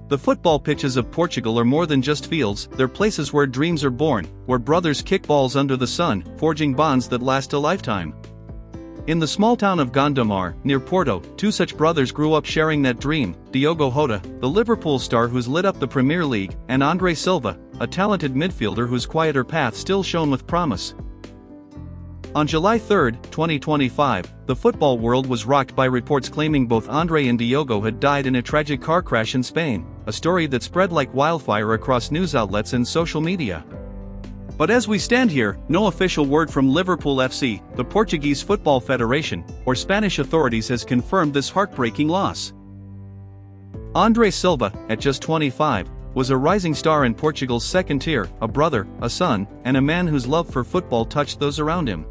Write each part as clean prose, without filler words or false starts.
The football pitches of Portugal are more than just fields, they're places where dreams are born, where brothers kick balls under the sun, forging bonds that last a lifetime. In the small town of Gondomar, near Porto, two such brothers grew up sharing that dream: Diogo Jota, the Liverpool star who's lit up the Premier League, and André Silva, a talented midfielder whose quieter path still shone with promise. On July 3, 2025, the football world was rocked by reports claiming both André and Diogo had died in a tragic car crash in Spain, a story that spread like wildfire across news outlets and social media. But as we stand here, no official word from Liverpool FC, the Portuguese Football Federation, or Spanish authorities has confirmed this heartbreaking loss. André Silva, at just 25, was a rising star in Portugal's second tier, a brother, a son, and a man whose love for football touched those around him.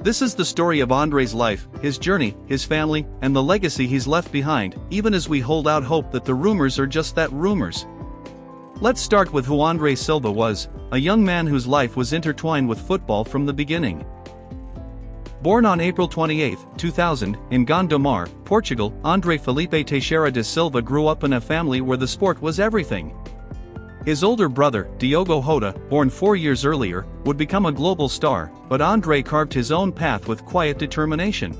This is the story of André's life, his journey, his family, and the legacy he's left behind, even as we hold out hope that the rumors are just that, rumors. Let's start with who André Silva was, a young man whose life was intertwined with football from the beginning. Born on April 28, 2000, in Gondomar, Portugal, André Felipe Teixeira de Silva grew up in a family where the sport was everything. His older brother, Diogo Jota, born 4 years earlier, would become a global star, but André carved his own path with quiet determination.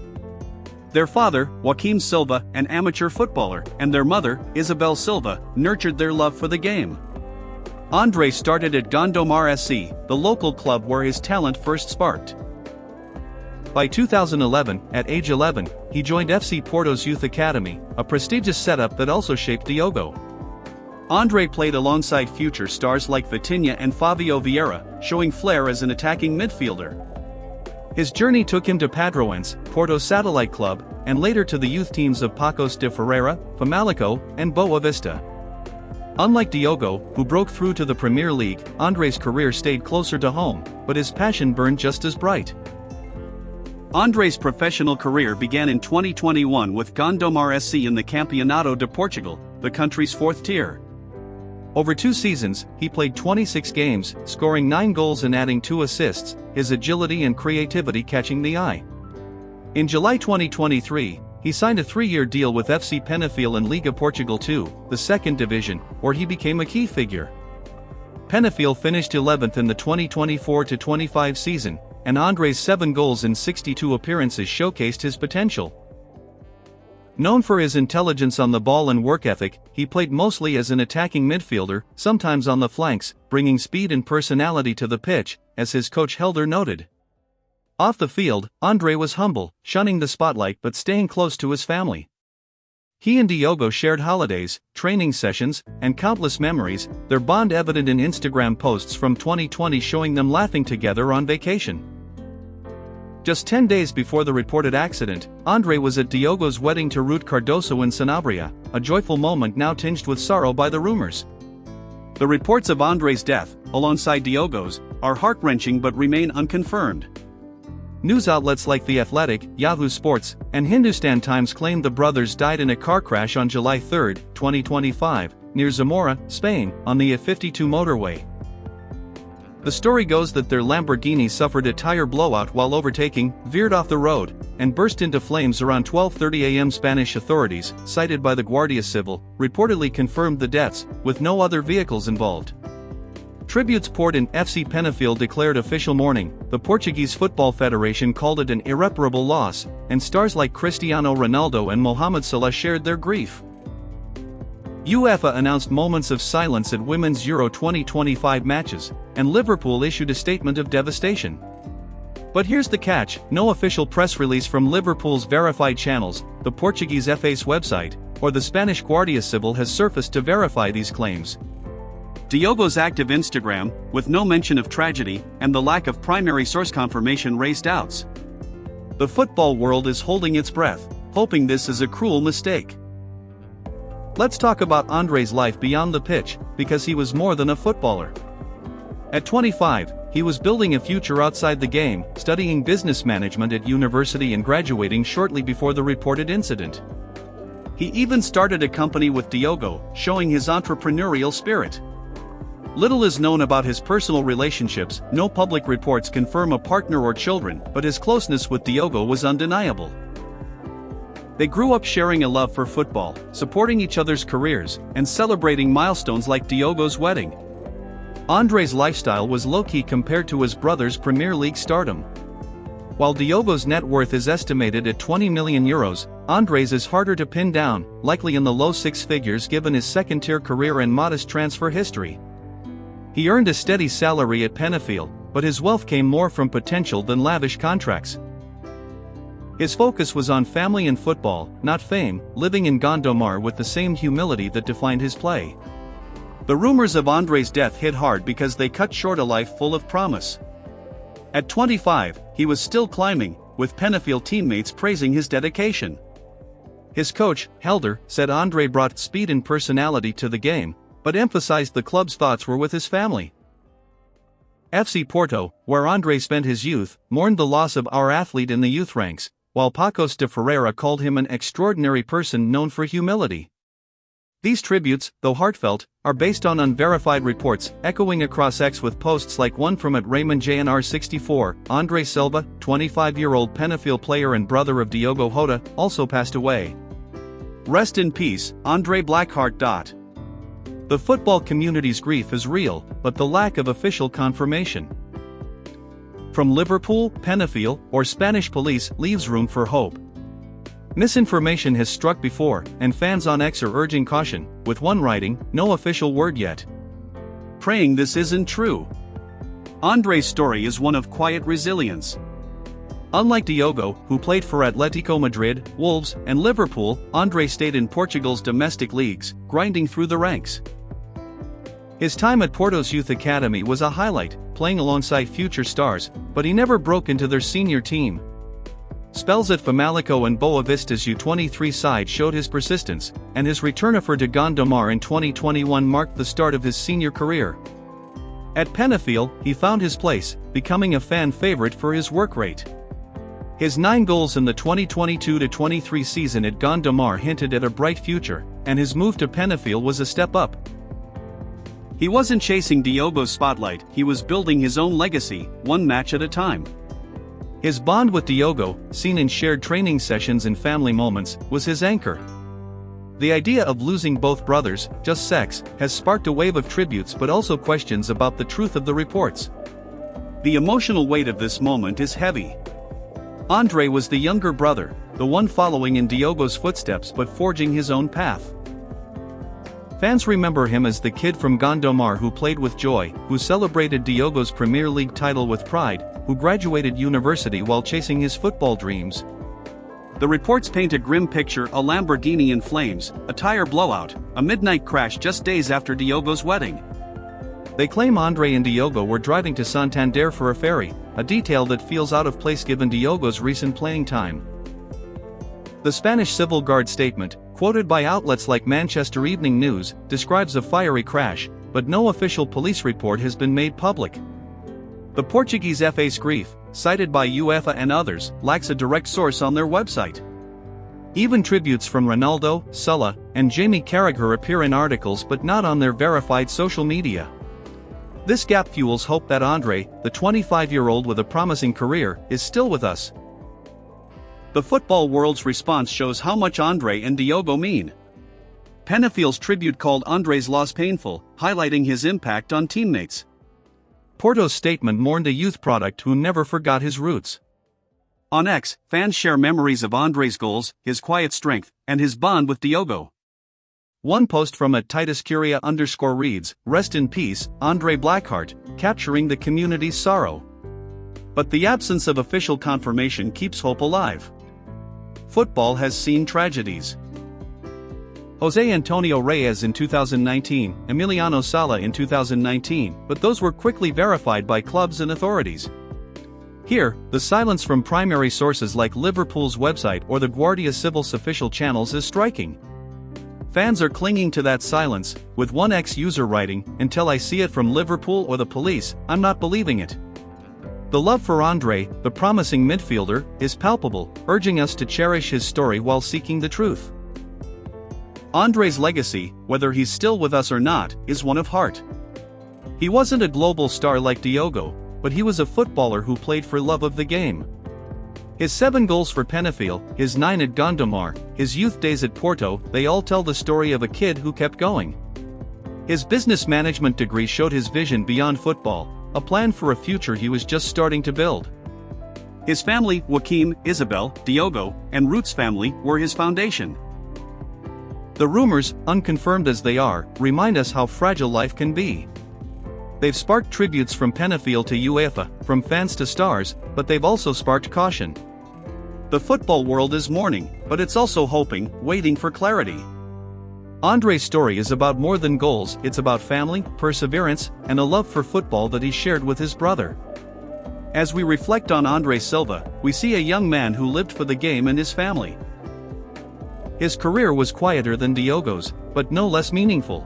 Their father, Joaquim Silva, an amateur footballer, and their mother, Isabel Silva, nurtured their love for the game. André started at Gondomar SC, the local club where his talent first sparked. By 2011, at age 11, he joined FC Porto's youth academy, a prestigious setup that also shaped Diogo. André played alongside future stars like Vitinha and Fabio Vieira, showing flair as an attacking midfielder. His journey took him to Padroense, Porto's satellite club, and later to the youth teams of Paços de Ferreira, Famalicão, and Boa Vista. Unlike Diogo, who broke through to the Premier League, André's career stayed closer to home, but his passion burned just as bright. André's professional career began in 2021 with Gondomar SC in the Campeonato de Portugal, the country's fourth tier. Over 2 seasons, he played 26 games, scoring 9 goals and adding 2 assists, his agility and creativity catching the eye. In July 2023, he signed a 3-year deal with FC Penafiel in Liga Portugal 2, the second division, where he became a key figure. Penafiel finished 11th in the 2024-25 season, and André's 7 goals in 62 appearances showcased his potential. Known for his intelligence on the ball and work ethic, he played mostly as an attacking midfielder, sometimes on the flanks, bringing speed and personality to the pitch, as his coach Helder noted. Off the field, André was humble, shunning the spotlight but staying close to his family. He and Diogo shared holidays, training sessions, and countless memories, their bond evident in Instagram posts from 2020 showing them laughing together on vacation. Just 10 days before the reported accident, André was at Diogo's wedding to Ruth Cardoso in Sanabria, a joyful moment now tinged with sorrow by the rumors. The reports of André's death, alongside Diogo's, are heart-wrenching but remain unconfirmed. News outlets like The Athletic, Yahoo Sports, and Hindustan Times claim the brothers died in a car crash on July 3, 2025, near Zamora, Spain, on the A52 motorway. The story goes that their Lamborghini suffered a tire blowout while overtaking, veered off the road, and burst into flames around 12:30 a.m. Spanish authorities, cited by the Guardia Civil, reportedly confirmed the deaths, with no other vehicles involved. Tributes poured in. FC Penafiel declared official mourning, the Portuguese Football Federation called it an irreparable loss, and stars like Cristiano Ronaldo and Mohamed Salah shared their grief. UEFA announced moments of silence at Women's Euro 2025 matches, and Liverpool issued a statement of devastation. But here's the catch: no official press release from Liverpool's verified channels, the Portuguese FA's website, or the Spanish Guardia Civil has surfaced to verify these claims. Diogo's active Instagram, with no mention of tragedy, and the lack of primary source confirmation raised doubts. The football world is holding its breath, hoping this is a cruel mistake. Let's talk about André's life beyond the pitch, because he was more than a footballer. At 25, he was building a future outside the game, studying business management at university and graduating shortly before the reported incident. He even started a company with Diogo, showing his entrepreneurial spirit. Little is known about his personal relationships, no public reports confirm a partner or children, but his closeness with Diogo was undeniable. They grew up sharing a love for football, supporting each other's careers, and celebrating milestones like Diogo's wedding. André's lifestyle was low-key compared to his brother's Premier League stardom. While Diogo's net worth is estimated at €20 million, André's is harder to pin down, likely in the low six figures given his second-tier career and modest transfer history. He earned a steady salary at Penafiel, but his wealth came more from potential than lavish contracts. His focus was on family and football, not fame, living in Gondomar with the same humility that defined his play. The rumors of André's death hit hard because they cut short a life full of promise. At 25, he was still climbing, with Penafiel teammates praising his dedication. His coach, Helder, said André brought speed and personality to the game, but emphasized the club's thoughts were with his family. FC Porto, where André spent his youth, mourned the loss of our athlete in the youth ranks, while Pacos de Ferreira called him an extraordinary person known for humility. These tributes, though heartfelt, are based on unverified reports, echoing across X with posts like one from @RaymondJNR64. André Silva, 25-year-old Penafiel player and brother of Diogo Jota, also passed away. Rest in peace, André Blackheart. The football community's grief is real, but the lack of official confirmation from Liverpool, Penafiel, or Spanish police leaves room for hope. Misinformation has struck before, and fans on X are urging caution, with one writing, "No official word yet. Praying this isn't true." André's story is one of quiet resilience. Unlike Diogo, who played for Atletico Madrid, Wolves, and Liverpool, André stayed in Portugal's domestic leagues, grinding through the ranks. His time at Porto's youth academy was a highlight, playing alongside future stars, but he never broke into their senior team. Spells at Famalicão and Boa Vista's U23 side showed his persistence, and his return for de Gondomar in 2021 marked the start of his senior career. At Penafiel, he found his place, becoming a fan favorite for his work rate. His 9 goals in the 2022-23 season at Gondomar hinted at a bright future, and his move to Penafiel was a step up. He wasn't chasing Diogo's spotlight, he was building his own legacy, one match at a time. His bond with Diogo, seen in shared training sessions and family moments, was his anchor. The idea of losing both brothers, just sex, has sparked a wave of tributes but also questions about the truth of the reports. The emotional weight of this moment is heavy. André was the younger brother, the one following in Diogo's footsteps but forging his own path. Fans remember him as the kid from Gondomar who played with joy, who celebrated Diogo's Premier League title with pride, who graduated university while chasing his football dreams. The reports paint a grim picture: a Lamborghini in flames, a tire blowout, a midnight crash just days after Diogo's wedding. They claim André and Diogo were driving to Santander for a ferry, a detail that feels out of place given Diogo's recent playing time. The Spanish Civil Guard statement, quoted by outlets like Manchester Evening News, describes a fiery crash, but no official police report has been made public. The Portuguese FA's grief, cited by UEFA and others, lacks a direct source on their website. Even tributes from Ronaldo, Sulla, and Jamie Carragher appear in articles but not on their verified social media. This gap fuels hope that André, the 25-year-old with a promising career, is still with us. The football world's response shows how much André and Diogo mean. Penafiel's tribute called André's loss painful, highlighting his impact on teammates. Porto's statement mourned a youth product who never forgot his roots. On X, fans share memories of André's goals, his quiet strength, and his bond with Diogo. One post from @TitusCuria_ reads, "Rest in peace, André Blackheart," capturing the community's sorrow. But the absence of official confirmation keeps hope alive. Football has seen tragedies. José Antonio Reyes in 2019, Emiliano Sala in 2019, but those were quickly verified by clubs and authorities. Here, the silence from primary sources like Liverpool's website or the Guardia Civil's official channels is striking. Fans are clinging to that silence, with one ex-user writing, "Until I see it from Liverpool or the police, I'm not believing it." The love for André, the promising midfielder, is palpable, urging us to cherish his story while seeking the truth. André's legacy, whether he's still with us or not, is one of heart. He wasn't a global star like Diogo, but he was a footballer who played for love of the game. His 7 goals for Penafiel, his 9 at Gondomar, his youth days at Porto, they all tell the story of a kid who kept going. His business management degree showed his vision beyond football, a plan for a future he was just starting to build. His family, Joaquim, Isabel, Diogo, and Ruth's family, were his foundation. The rumors, unconfirmed as they are, remind us how fragile life can be. They've sparked tributes from Penafiel to UEFA, from fans to stars, but they've also sparked caution. The football world is mourning, but it's also hoping, waiting for clarity. André's story is about more than goals, it's about family, perseverance, and a love for football that he shared with his brother. As we reflect on André Silva, we see a young man who lived for the game and his family. His career was quieter than Diogo's, but no less meaningful.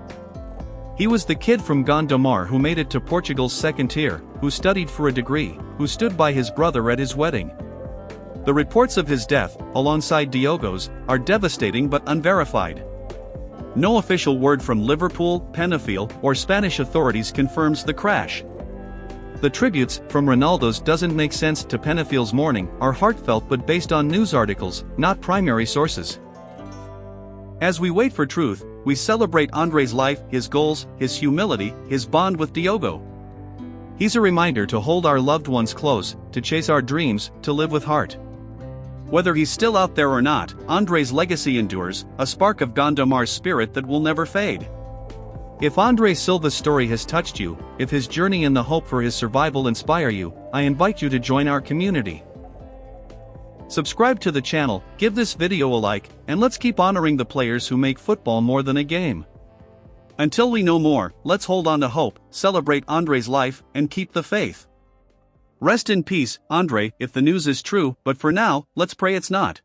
He was the kid from Gondomar who made it to Portugal's second tier, who studied for a degree, who stood by his brother at his wedding. The reports of his death, alongside Diogo's, are devastating but unverified. No official word from Liverpool, Penafiel, or Spanish authorities confirms the crash. The tributes, from Ronaldo's Doesn't Make Sense to Penafiel's Mourning, are heartfelt but based on news articles, not primary sources. As we wait for truth, we celebrate André's life, his goals, his humility, his bond with Diogo. He's a reminder to hold our loved ones close, to chase our dreams, to live with heart. Whether he's still out there or not, André's legacy endures, a spark of Gondomar's spirit that will never fade. If André Silva's story has touched you, if his journey and the hope for his survival inspire you, I invite you to join our community. Subscribe to the channel, give this video a like, and let's keep honoring the players who make football more than a game. Until we know more, let's hold on to hope, celebrate André's life, and keep the faith. Rest in peace, André, if the news is true, but for now, let's pray it's not.